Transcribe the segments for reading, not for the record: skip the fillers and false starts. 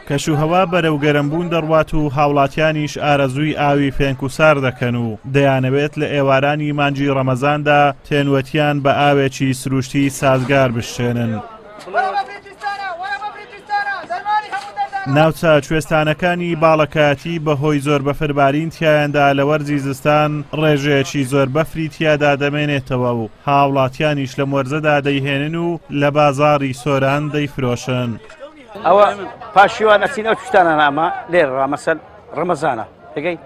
کەشوهەوا بەرەو گەرمبوون دەڕوات و هاوڵاتیانیش ئارەزووی ئاوی فێنکوسار دەکەن و دەیانەوێت لە ئێوارانی مانگی ڕەمەزاندا تێنوەتیان بە ئاوێکی سروشتی سازگار بشێنن. ناوچە کوێستانەکانی باڵەکایەتی بەهۆی زۆر بەفربارین تیایاندا لە وەرزی زستان ڕێژەیەکی زۆر بەفری تیادا دەمێنێتەوە و هاوڵاتیانیش لە مۆرزەدا دەیهێنن و لە بازاڕی سۆران دەیفرۆشن. ئەوە پاشیوان ئەچین ئەو شتانە ئەمە لێرە مەسەل ڕەمەزانە دەگەی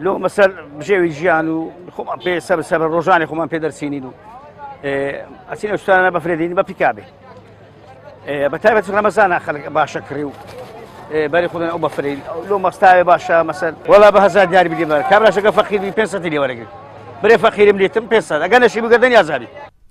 لۆ مەسەل بژێوی ژیان و خۆمان پێ سەر ڕۆژانی خۆمان پێ دەرچینین و ئەچین ئەو شتانە بەفرێدین بە پیکابێ بەتایبەت ڕەمەزانە خەڵک باشە کڕی و بەری خودن ئەو بەفرین لۆ مەستاوێ باشە مەسەل وەڵا بە 1000 دیاری بدی بەر کابراشەکە فەقیری 500 لێ وەرەگرت برێ فەقیرم لێتم 500 ئەگەر نەشی بگەردن یازاری.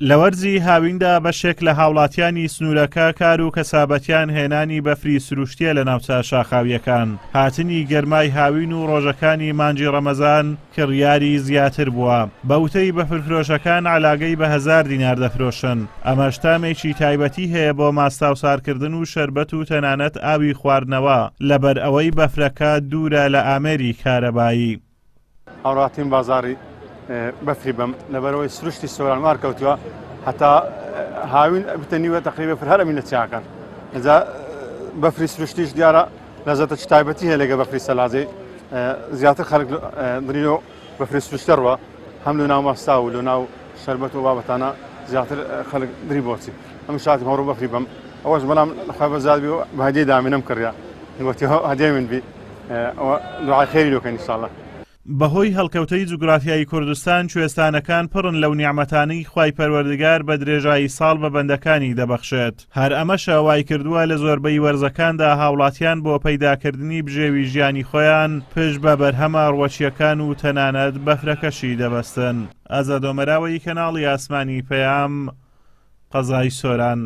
لە وەرزی هاویندا بەشێک لە هاوڵاتیانی سنوورەکە کار و کەسابەتیان هێنانی بەفری سروشتیە لە ناوچە شاخاویەکان. هاتنی گەرمای هاوین و ڕۆژەکانی مانگی ڕەمەزان کڕیاری زیاتر بووە. بەوتەی بەفرفرۆشەکان علاگەی بە 1000 دینار دەفرۆشن. ئەمە شتامێکی تایبەتی هەیە بۆ ماستاوسارکردن و شەربەت و تەنانەت ئاوی خواردنەوە لەبەر ئەوەی بەفرەکە دوورە لە ئامێری کارەبایی. هاوڕاتیم بازاری بەفری بەم لەبەرەوەی سروشتی سۆران مار کەوتووە هەتا هاوین بتەنیوە تقریبا فر هەرمی نەچیاکەن ئەجا بەفری سروشتیش دیارە لەزەتە چ تایبەتی هەیە لەگە بەفری سەلازەی زیاتر خەڵک دڕیۆ بەفری سروشتەڕوە هەم لە ناو مەستا و لە ناو شەربەت و بابەتانە زیاتر خەڵک دری بۆچی ئەم شاتی هەڕوو بەفری بەم ئەوەش بەڵام خۆی بەزادبی و بە هەدیە دامێنم کڕیا وەتی هەدیە من بی ئەوە دوعای خێری لۆکەن ئینشاڵڵا. بەهۆی هەڵکەوتەی جوگرافیایی کوردستان کوێستانەکان پڕن لەو نیعمەتانەی خوای پەروەردگار بە درێژایی ساڵ بە بەندەکانی دەبەخشێت. هەر ئەمەش وای کردووە لە زۆربەی وەرزەکاندا هاوڵاتیان بۆ پەیداکردنی بژێوی ژیانی خۆیان پشت بە بەرهەمە ڕوەچیەکان و تەنانەت بەفرەکەشی دەبەستن. ئازادۆمەراوەی کەناڵی ئاسمانی پەیام قەزای سۆران.